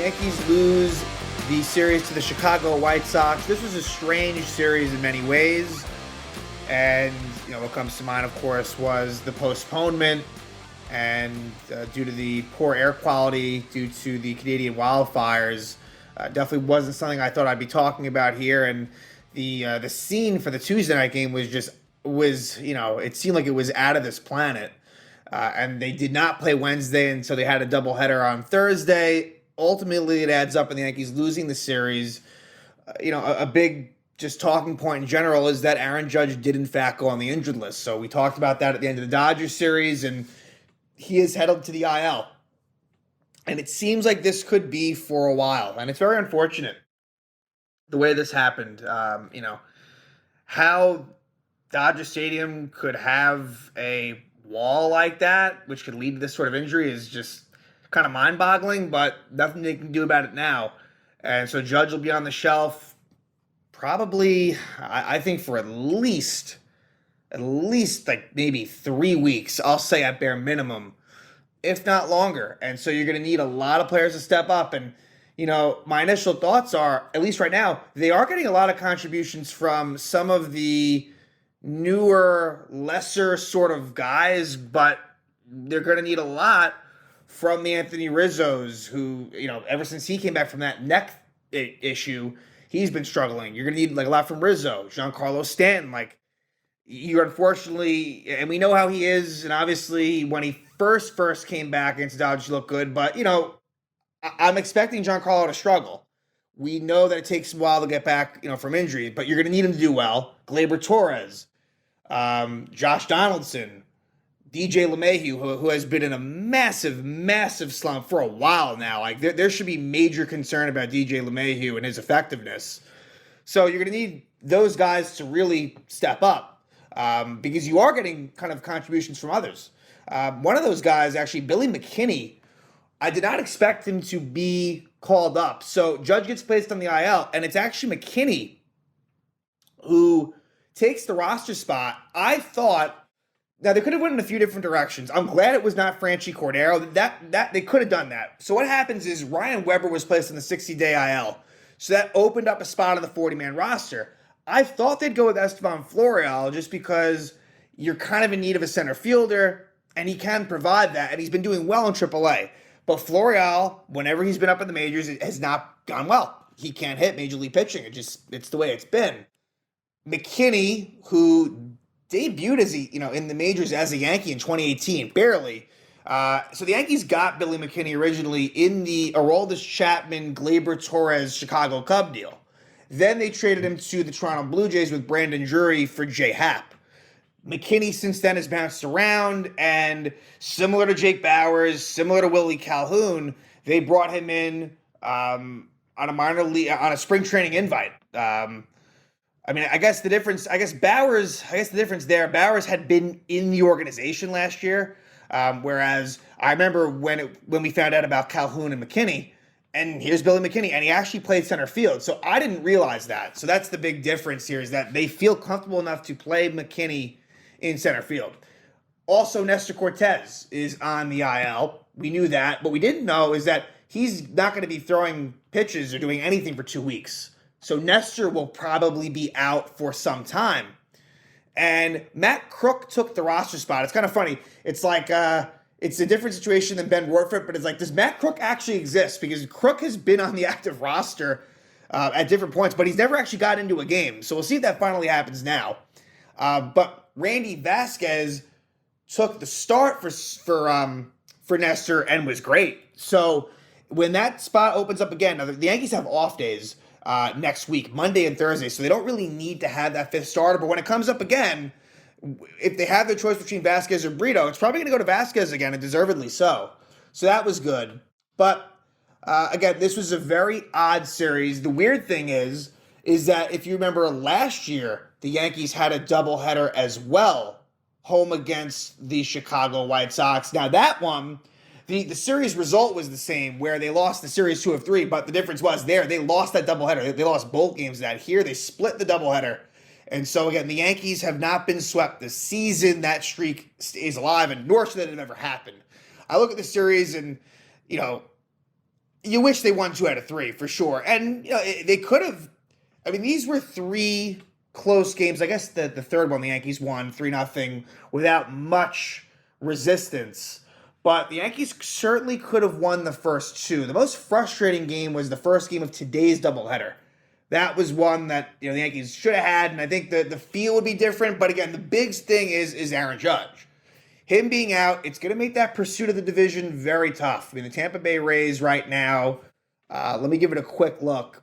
Yankees lose the series to the Chicago White Sox. This was a strange series in many ways. And, what comes to mind, of course, was the postponement. And due to the poor air quality, due to the Canadian wildfires, definitely wasn't something I thought I'd be talking about here. And the scene for the Tuesday night game was it seemed like it was out of this planet. And they did not play Wednesday, and so they had a doubleheader on Thursday. Ultimately, it adds up in the Yankees losing the series. A big just talking point in general is that Aaron Judge did in fact go on the injured list. So we talked about that at the end of the Dodgers series, and he is headed to the IL. And it seems like this could be for a while, and it's very unfortunate the way this happened. How Dodger Stadium could have a wall like that, which could lead to this sort of injury, is just kind of mind-boggling, but nothing they can do about it now. And so Judge will be on the shelf probably, I think, for at least like maybe 3 weeks, I'll say at bare minimum, if not longer. And so you're going to need a lot of players to step up. And, my initial thoughts are, at least right now, they are getting a lot of contributions from some of the newer, lesser sort of guys, but they're going to need a lot from the Anthony Rizzos, who, ever since he came back from that neck issue, he's been struggling. You're going to need a lot from Rizzo, Giancarlo Stanton. You unfortunately, and we know how he is, and obviously when he first came back into Dodgers, he looked good, but, I'm expecting Giancarlo to struggle. We know that it takes a while to get back, from injury, but you're going to need him to do well. Gleyber Torres, Josh Donaldson, DJ LeMahieu, who has been in a massive slump for a while now. There should be major concern about DJ LeMahieu and his effectiveness. So you're going to need those guys to really step up because you are getting kind of contributions from others. One of those guys, actually, Billy McKinney, I did not expect him to be called up. So Judge gets placed on the IL, and it's actually McKinney who takes the roster spot. I thought, now they could have went in a few different directions. I'm glad it was not Franchi Cordero. That they could have done that. So what happens is Ryan Weber was placed on the 60-day IL. So that opened up a spot on the 40-man roster. I thought they'd go with Esteban Florial just because you're kind of in need of a center fielder, and he can provide that, and he's been doing well in AAA. But Florial, whenever he's been up in the majors, it has not gone well. He can't hit major league pitching. It's the way it's been. McKinney, who debuted as in the majors as a Yankee in 2018, barely. So the Yankees got Billy McKinney originally in the Aroldis Chapman, Gleyber Torres Chicago Cub deal. Then they traded him to the Toronto Blue Jays with Brandon Drury for Jay Happ. McKinney since then has bounced around, and similar to Jake Bauers, similar to Willie Calhoun, they brought him in on a minor league, on a spring training invite. I guess the difference there, Bauers had been in the organization last year, whereas I remember when we found out about Calhoun and McKinney, and here's Billy McKinney, and he actually played center field. So I didn't realize that. So that's the big difference here, is that they feel comfortable enough to play McKinney in center field. Also, Nestor Cortez is on the IL. We knew that. What we didn't know is that he's not going to be throwing pitches or doing anything for 2 weeks. So Nestor will probably be out for some time. And Matt Crook took the roster spot. It's kind of funny. It's like it's a different situation than Ben Warford, but it's like, does Matt Crook actually exist? Because Crook has been on the active roster at different points, but he's never actually got into a game. So we'll see if that finally happens now. But Randy Vasquez took the start for Nestor and was great. So when that spot opens up again, now the Yankees have off days next week, Monday and Thursday, so they don't really need to have that fifth starter. But when it comes up again, if they have their choice between Vasquez or Brito, it's probably going to go to Vasquez again, and deservedly so. So that was good. But again, this was a very odd series. The weird thing is that if you remember last year, the Yankees had a doubleheader as well, home against the Chicago White Sox. Now that one, the series result was the same, where they lost the series 2 of 3, but the difference was they lost that doubleheader. They lost both games of that. Here, they split the doubleheader. And so, again, the Yankees have not been swept this season. That streak is alive, and nor should that have ever happened. I look at the series, and, you wish they won 2 out of 3 for sure. And they could have. I mean, these were 3 close games. I guess the third one the Yankees won 3-0 without much resistance. But the Yankees certainly could have won the first 2. The most frustrating game was the first game of today's doubleheader. That was one that the Yankees should have had, and I think the feel would be different. But again, the big thing is Aaron Judge. Him being out, it's going to make that pursuit of the division very tough. I mean, the Tampa Bay Rays right now, let me give it a quick look.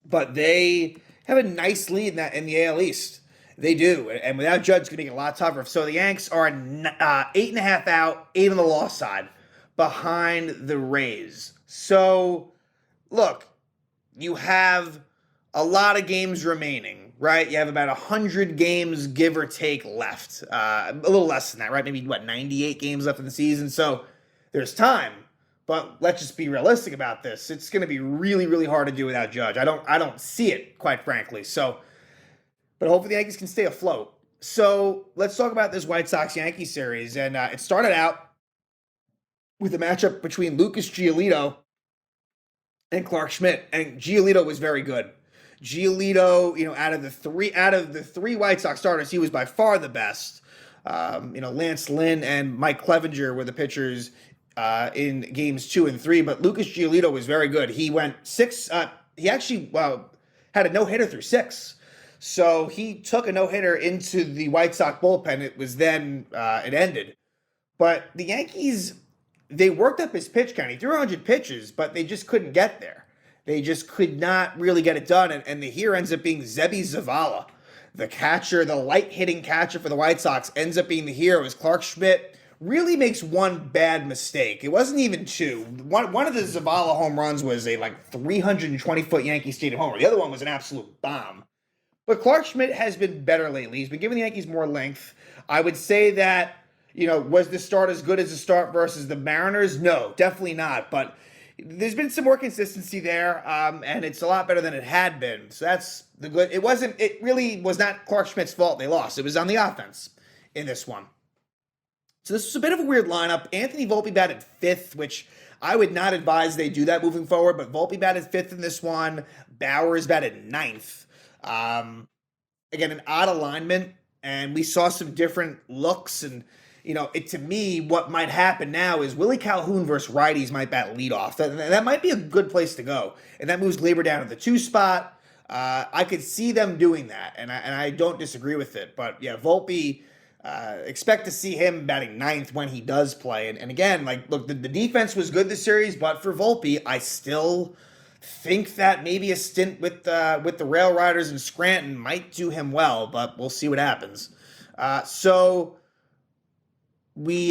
But they have a nice lead in the AL East. They do. And without Judge, it's going to make it a lot tougher. So the Yanks are 8.5 out, 8 on the loss side, behind the Rays. So, look, you have a lot of games remaining, right? You have about 100 games, give or take, left. A little less than that, right? Maybe, 98 games left in the season. So there's time. But let's just be realistic about this. It's going to be really, really hard to do without Judge. I don't see it, quite frankly. So, but hopefully the Yankees can stay afloat. So let's talk about this White Sox-Yankee series. And it started out with a matchup between Lucas Giolito and Clark Schmidt. And Giolito was very good. Giolito, out of the three White Sox starters, he was by far the best. Lance Lynn and Mike Clevenger were the pitchers in games 2 and 3, but Lucas Giolito was very good. He went 6. He actually had a no-hitter through 6. So he took a no-hitter into the White Sox bullpen. It was then it ended. But the Yankees, they worked up his pitch count. He threw 100 pitches, but they just couldn't get there. They just could not really get it done. And the hero ends up being Zeby Zavala. The catcher, the light-hitting catcher for the White Sox, ends up being the hero as Clark Schmidt really makes one bad mistake. It wasn't even 2. One of the Zavala home runs was a 320-foot Yankee Stadium homer. The other one was an absolute bomb. But Clark Schmidt has been better lately. He's been giving the Yankees more length. I would say that, was the start as good as the start versus the Mariners? No, definitely not. But there's been some more consistency there, and it's a lot better than it had been. So that's the good. It really was not Clark Schmidt's fault they lost. It was on the offense in this one. So this was a bit of a weird lineup. Anthony Volpe batted 5th, which I would not advise they do that moving forward, but Volpe batted 5th in this one. Bauers batted 9th. Again, an odd alignment, and we saw some different looks. And, to me, what might happen now is Willie Calhoun versus righties might bat leadoff. That might be a good place to go. And that moves Gleyber down to the 2 spot. I could see them doing that, and I don't disagree with it. But, yeah, Volpe... expect to see him batting 9th when he does play. And again, look, the defense was good this series, but for Volpe, I still think that maybe a stint with the Rail Riders in Scranton might do him well, but we'll see what happens. So we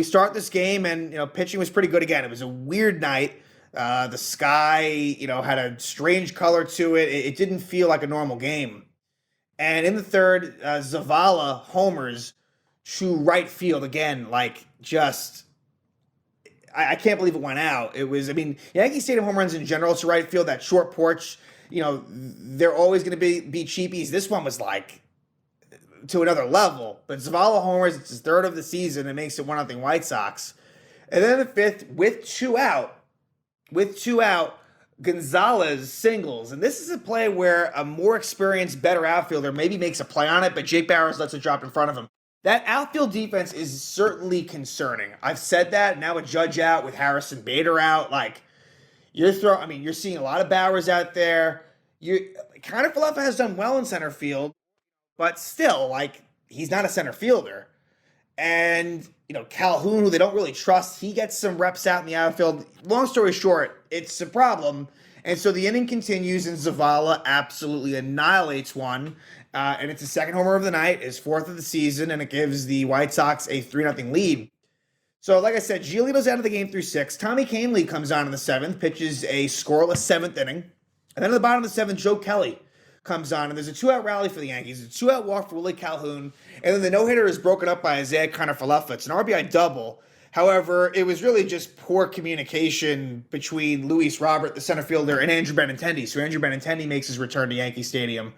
start this game, and pitching was pretty good again. It was a weird night. The sky, had a strange color to it. It didn't feel like a normal game. And in the third, Zavala homers to right field again, I can't believe it went out. It was, Yankee Stadium home runs in general to right field, that short porch, they're always going to be cheapies. This one was to another level. But Zavala homers, it's his 3rd of the season. It makes it 1-0 White Sox. And then in the 5th, with two out, Gonzalez singles. And this is a play where a more experienced, better outfielder maybe makes a play on it, but Jake Bauers lets it drop in front of him. That outfield defense is certainly concerning. I've said that. Now with Judge out, with Harrison Bader out, you're seeing a lot of Bauers out there. Connor Falefa has done well in center field, but still, he's not a center fielder. And, Calhoun, who they don't really trust, he gets some reps out in the outfield. Long story short, it's a problem. And so the inning continues, and Zavala absolutely annihilates one. And it's his 2nd homer of the night, his 4th of the season, and it gives the White Sox a 3-0 lead. So, like I said, Giolito's out of the game through 6. Tommy Kahnle comes on in the 7th, pitches a scoreless 7th inning. And then at the bottom of the 7th, Joe Kelly comes on, and there's a 2-out rally for the Yankees, a 2-out walk for Willie Calhoun, and then the no-hitter is broken up by Isaiah Kiner-Falefa. It's an RBI double. However, it was really just poor communication between Luis Robert, the center fielder, and Andrew Benintendi. So Andrew Benintendi makes his return to Yankee Stadium.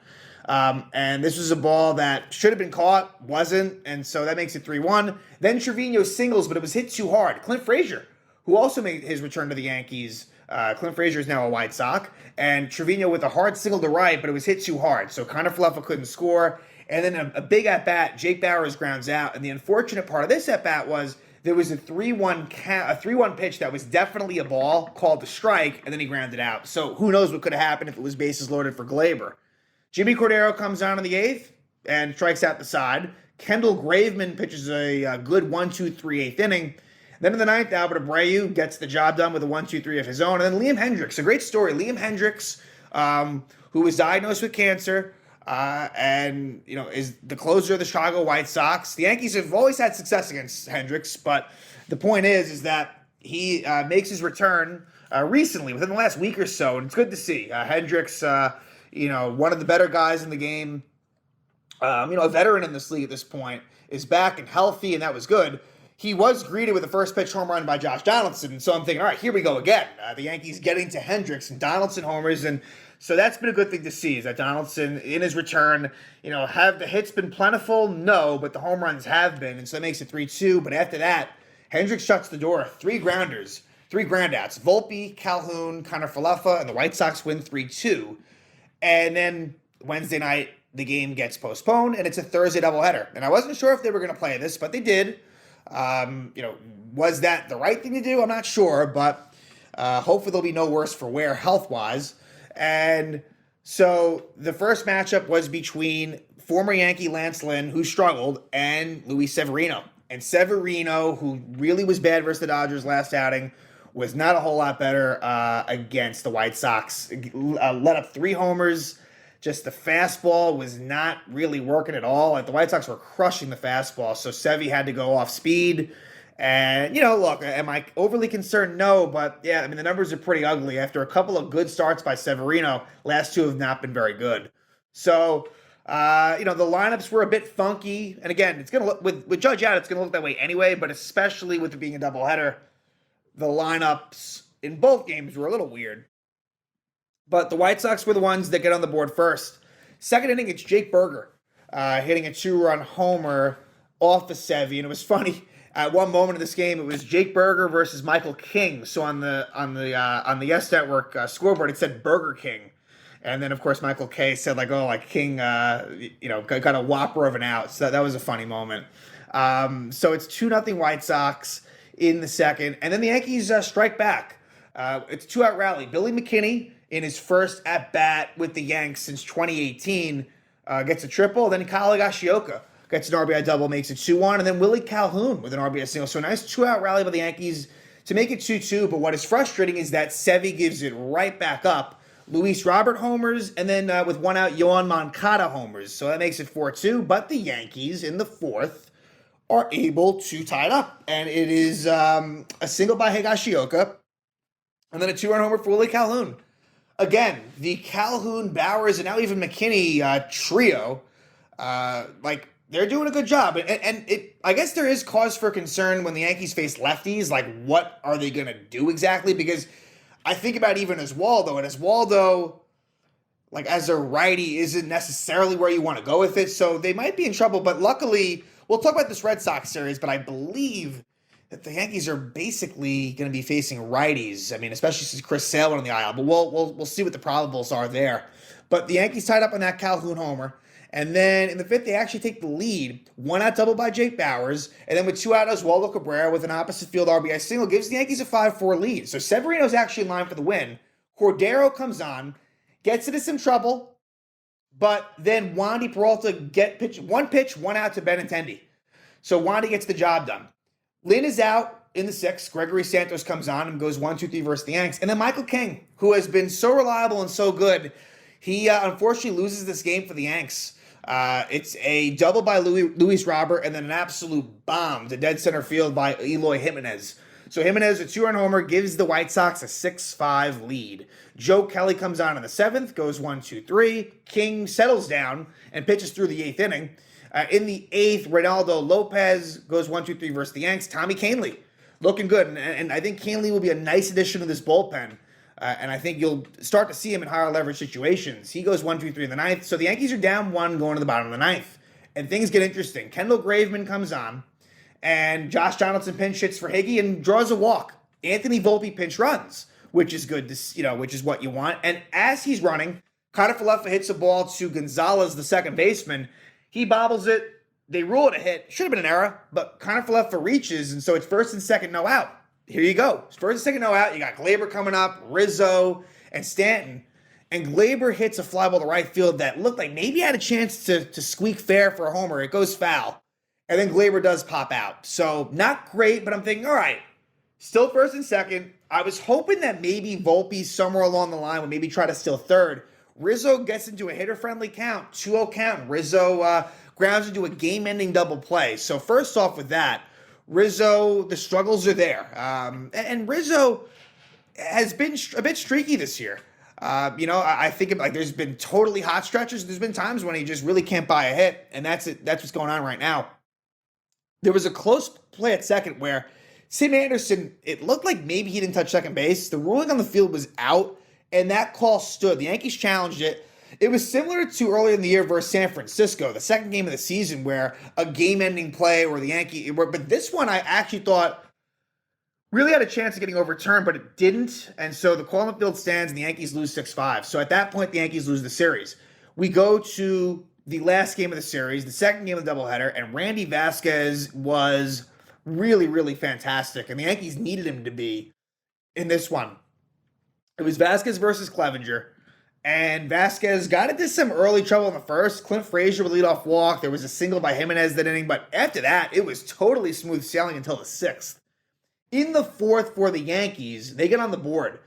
And this was a ball that should have been caught, wasn't, and so that makes it 3-1. Then Trevino singles, but it was hit too hard. Clint Frazier who also made his return to the Yankees. Clint Frazier is now a White Sox, and Trevino with a hard single to right, but it was hit too hard, so Connor Fluffa couldn't score. And then a big at bat, Jake Bauers grounds out, and the unfortunate part of this at bat was there was a 3-1 pitch that was definitely a ball called the strike, and then he grounded out. So who knows what could have happened if it was bases loaded for Glaber. Jimmy Cordero comes on in the 8th and strikes out the side. Kendall Graveman pitches a good 1-2-3 8th inning. Then in the 9th, Albert Abreu gets the job done with a 1-2-3 of his own. And then Liam Hendriks, a great story. Liam Hendriks, who was diagnosed with cancer, and is the closer of the Chicago White Sox. The Yankees have always had success against Hendriks, but the point is that he makes his return recently, within the last week or so, and it's good to see. Hendriks, one of the better guys in the game, a veteran in this league at this point, is back and healthy, and that was good. He was greeted with a first pitch home run by Josh Donaldson, so I'm thinking, all right, here we go again. The Yankees getting to Hendriks and Donaldson homers, and so that's been a good thing to see, is that Donaldson, in his return, have the hits been plentiful? No, but the home runs have been, and so that makes it 3-2. But after that, Hendriks shuts the door. 3 grounders, 3 groundouts. Volpe, Calhoun, Connor Fluffa, and the White Sox win 3-2. And then Wednesday night, the game gets postponed, and it's a Thursday doubleheader. And I wasn't sure if they were going to play this, but they did. Was that the right thing to do? I'm not sure, but hopefully there'll be no worse for wear health-wise. And so the first matchup was between former Yankee Lance Lynn, who struggled, and Luis Severino. And Severino, who really was bad versus the Dodgers last outing, was not a whole lot better against the White Sox. Let up 3 homers. Just the fastball was not really working at all. Like, the White Sox were crushing the fastball, so Sevy had to go off speed. And, look, am I overly concerned? No, but, yeah, the numbers are pretty ugly. After a couple of good starts by Severino, last 2 have not been very good. So, the lineups were a bit funky. And, again, it's going to look, with Judge out, it's going to look that way anyway, but especially with it being a doubleheader, the lineups in both games were a little weird. But the White Sox were the ones that get on the board first. Second inning, it's Jake Berger hitting a 2-run homer off the Sevy. And it was funny. At one moment of this game, it was Jake Berger versus Michael King. So on the Yes Network scoreboard, it said Burger King. And then, of course, Michael K said, King, got a whopper of an out. So that was a funny moment. So it's 2-0 White Sox in the second. And then the Yankees strike back. It's a 2-out rally. Billy McKinney, in his first at-bat with the Yanks since 2018, gets a triple. Then Kyle Higashioka gets an RBI double, makes it 2-1. And then Willie Calhoun with an RBI single. So a nice 2-out rally by the Yankees to make it 2-2. But what is frustrating is that Sevy gives it right back up. Luis Robert homers, and then with 1 out, Yoan Moncada homers. So that makes it 4-2. But the Yankees, in the 4th, are able to tie it up. And it is a single by Higashioka, and then a 2-run homer for Willie Calhoun. Again, the Calhoun, Bowers, and now even McKinney trio, they're doing a good job. And I guess there is cause for concern when the Yankees face lefties. What are they going to do exactly? Because I think about even Oswaldo, and Oswaldo, as a righty, isn't necessarily where you want to go with it. So they might be in trouble. But luckily, we'll talk about this Red Sox series, but I believe that the Yankees are basically going to be facing righties. Especially since Chris Sale went on the IL. But we'll see what the probables are there. But the Yankees tied up on that Calhoun homer. And then in the 5th, they actually take the lead. 1-out double by Jake Bauers. And then with 2 out, Oswaldo Cabrera with an opposite field RBI single gives the Yankees a 5-4 lead. So Severino's actually in line for the win. Cordero comes on, gets into some trouble. But then Wandy Peralta one pitch, 1 out to Benintendi. So Wandy gets the job done. Lynn is out in the 6th. Gregory Santos comes on and goes 1-2-3 versus the Yanks. And then Michael King, who has been so reliable and so good, he unfortunately loses this game for the Yanks. It's a double by Luis Robert, and then an absolute bomb to dead center field by Eloy Jimenez. So Jimenez, a 2-run homer, gives the White Sox a 6-5 lead. Joe Kelly comes on in the 7th, goes 1-2-3. King settles down and pitches through the 8th inning. In the 8th, Reynaldo Lopez goes 1-2-3 versus the Yanks. Tommy Kahnle looking good, and I think Kahnle will be a nice addition to this bullpen. And I think you'll start to see him in higher leverage situations. He goes 1-2-3 in the 9th. So the Yankees are down 1 going to the bottom of the 9th. And things get interesting. Kendall Graveman comes on, and Josh Donaldson pinch hits for Higgy and draws a walk. Anthony Volpe pinch runs, which is good to, which is what you want. And as he's running, Connor Falefa hits a ball to Gonzalez, the second baseman. He bobbles it. They rule it a hit. Should have been an error, but Connor Falefa reaches, and so it's first and second, no out. Here you go. It's first and second, no out. You got Gleyber coming up, Rizzo, and Stanton. And Gleyber hits a fly ball to right field that looked like maybe had a chance to squeak fair for a homer. It goes foul. And then Gleyber does pop out. So not great, but I'm thinking, all right, still first and second. I was hoping that maybe Volpe somewhere along the line would maybe try to steal third. Rizzo gets into a hitter-friendly count, 2-0 count. Rizzo grounds into a game-ending double play. So first off with that, Rizzo, the struggles are there. And Rizzo has been a bit streaky this year. I think there's been totally hot stretches. There's been times when he just really can't buy a hit, and that's it. That's what's going on right now. There was a close play at second where Tim Anderson, it looked like maybe he didn't touch second base. The ruling on the field was out, and that call stood. The Yankees challenged it. It was similar to earlier in the year versus San Francisco, the second game of the season, where a game-ending play or the Yankee. But this one, I actually thought really had a chance of getting overturned, but it didn't. And so the call on the field stands, and the Yankees lose 6-5. So at that point, the Yankees lose the series. We go to the last game of the series, the second game of the doubleheader, and Randy Vasquez was really, really fantastic. And the Yankees needed him to be in this one. It was Vasquez versus Clevenger. And Vasquez got into some early trouble in the first. Clint Frazier would lead off walk. There was a single by Jimenez that inning. But after that, it was totally smooth sailing until the sixth. In the fourth for the Yankees, they get on the board.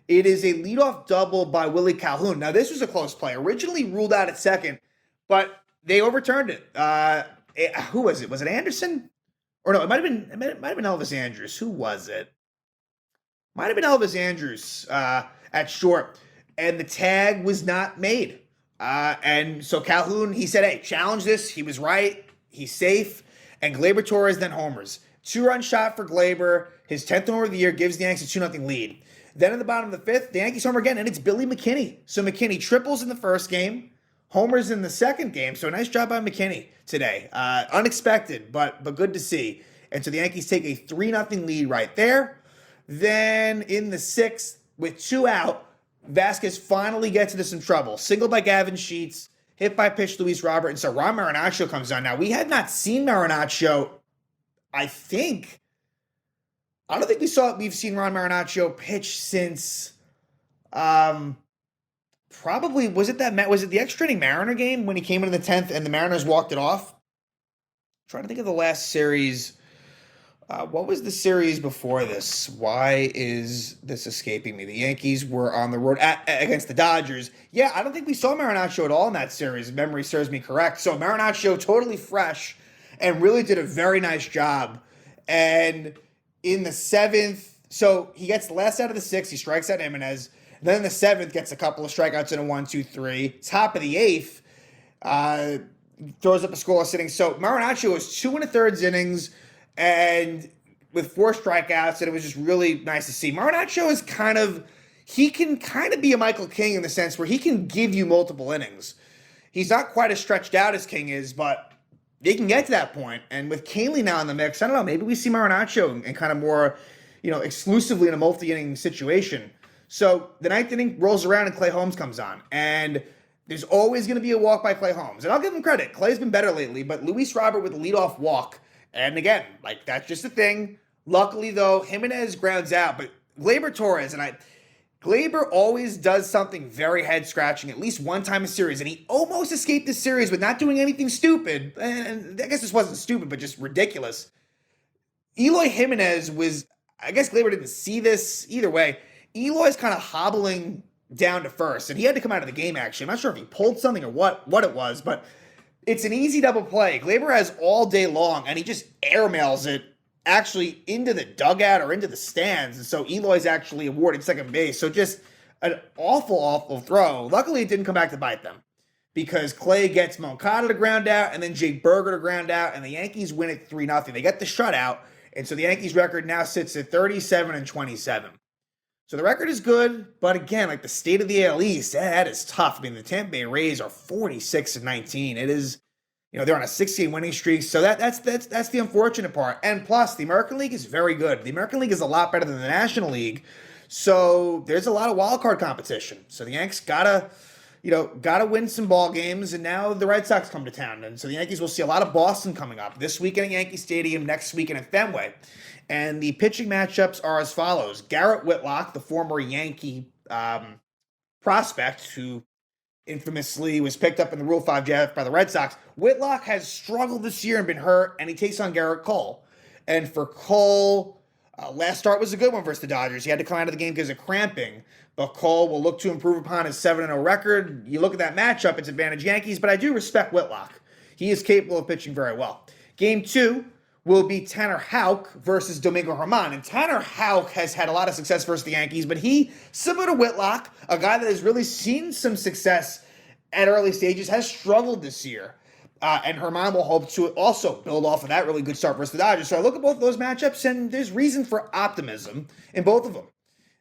It is a leadoff double by Willie Calhoun. Now, this was a close play. Originally ruled out at second, but they overturned it. Who was it? Was it Anderson? Or no, it might have been Elvis Andrus. Who was it? Might have been Elvis Andrus at short. And the tag was not made. And so Calhoun, he said, hey, challenge this. He was right. He's safe. And Gleyber Torres then homers. 2-run shot for Gleyber. His 10th homer of the year gives the Yankees a 2-0 lead. Then in the bottom of the fifth, the Yankees homer again, and it's Billy McKinney. So McKinney triples in the first game, homers in the second game. So nice job by McKinney today. Unexpected, but good to see. And so the Yankees take a 3-0 lead right there. Then in the sixth, with 2 out, Vasquez finally gets into some trouble. Single by Gavin Sheets, hit by pitch Luis Robert, and so Ron Marinaccio comes on. Now, we had not seen Marinaccio, I don't think we've seen Ron Marinaccio pitch since probably, was it the extra inning Mariner game when he came into the 10th and the Mariners walked it off? Trying to think of the last series. What was the series before this? Why is this escaping me? The Yankees were on the road against the Dodgers. Yeah, I don't think we saw Marinaccio at all in that series, if memory serves me correct. So Marinaccio totally fresh and really did a very nice job. And in the seventh, so he gets the last out of the sixth, he strikes out Jimenez. Then in the seventh, gets a couple of strikeouts in a 1-2-3. Top of the eighth, throws up a scoreless inning. So Marinaccio was 2 1/3 innings, and with 4 strikeouts, and it was just really nice to see. Marinaccio is he can kind of be a Michael King in the sense where he can give you multiple innings. He's not quite as stretched out as King is, but they can get to that point. And with Kahnle now in the mix, I don't know, maybe we see Marinaccio in kind of more, exclusively in a multi-inning situation. So the 9th inning rolls around and Clay Holmes comes on. And there's always going to be a walk by Clay Holmes. And I'll give him credit. Clay's been better lately, but Luis Robert with the leadoff walk. And again, that's just a thing. Luckily, though, Jimenez grounds out. But Gleyber Torres, Gleyber always does something very head-scratching at least one time a series. And he almost escaped the series with not doing anything stupid. And I guess this wasn't stupid, but just ridiculous. Eloy Jimenez was, I guess Gleyber didn't see this. Either way, Eloy's kind of hobbling down to first. And he had to come out of the game, actually. I'm not sure if he pulled something or what it was, but it's an easy double play. Gleyber has all day long, and he just airmails it actually into the dugout or into the stands. And so Eloy's actually awarded second base. So just an awful, awful throw. Luckily, it didn't come back to bite them because Clay gets Moncada to ground out and then Jake Berger to ground out, and the Yankees win it 3-0. They get the shutout, and so the Yankees record now sits at 37-27. So the record is good, but again, the state of the AL East, that is tough. The Tampa Bay Rays are 46-19. It is They're on a 6-game winning streak, so that's the unfortunate part. And plus, the American League is very good. The American League is a lot better than the National League, so there's a lot of wild card competition. So the Yanks gotta win some ball games, and now the Red Sox come to town, and so the Yankees will see a lot of Boston coming up this weekend at Yankee Stadium, next weekend at Fenway. And the pitching matchups are as follows: Garrett Whitlock, the former Yankee prospect who infamously was picked up in the Rule 5 draft by the Red Sox. Whitlock has struggled this year and been hurt, and he takes on Garrett Cole. And for Cole, last start was a good one versus the Dodgers. He had to come out of the game because of cramping, but Cole will look to improve upon his 7-0 record. You look at that matchup, it's advantage Yankees, but I do respect Whitlock. He is capable of pitching very well. Game 2 will be Tanner Houck versus Domingo Germán. And Tanner Houck has had a lot of success versus the Yankees, but he, similar to Whitlock, a guy that has really seen some success at early stages, has struggled this year. And Germán will hope to also build off of that really good start versus the Dodgers. So I look at both of those matchups, and there's reason for optimism in both of them.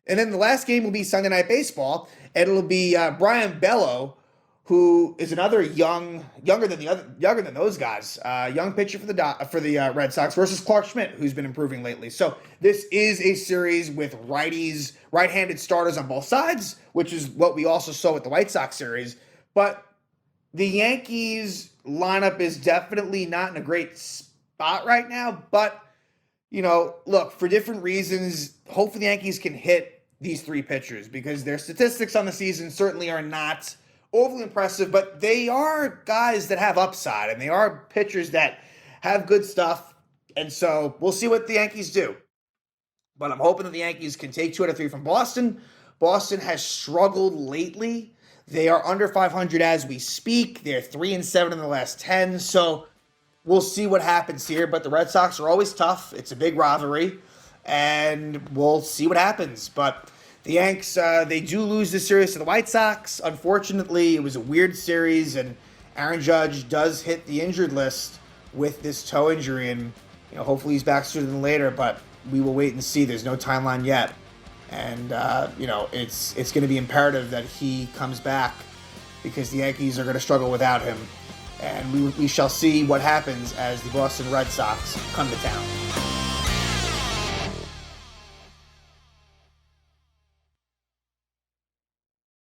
And then the last game will be Sunday Night Baseball, and it'll be Brian Bello, who is another younger than those guys, young pitcher for the Red Sox, versus Clark Schmidt, who's been improving lately. So this is a series with right-handed starters on both sides, which is what we also saw with the White Sox series. But the Yankees lineup is definitely not in a great spot right now. But look, for different reasons, hopefully the Yankees can hit these three pitchers, because their statistics on the season certainly are not overly impressive, but they are guys that have upside, and they are pitchers that have good stuff. And so we'll see what the Yankees do. But I'm hoping that the Yankees can take 2 out of 3 from Boston. Boston has struggled lately. They are under 500 as we speak. They're 3-7 in the last 10. So we'll see what happens here. But the Red Sox are always tough. It's a big rivalry, and we'll see what happens. But the Yanks, they do lose this series to the White Sox. Unfortunately, it was a weird series, and Aaron Judge does hit the injured list with this toe injury, and hopefully he's back sooner than later, but we will wait and see. There's no timeline yet. And, it's going to be imperative that he comes back, because the Yankees are going to struggle without him. And we shall see what happens as the Boston Red Sox come to town.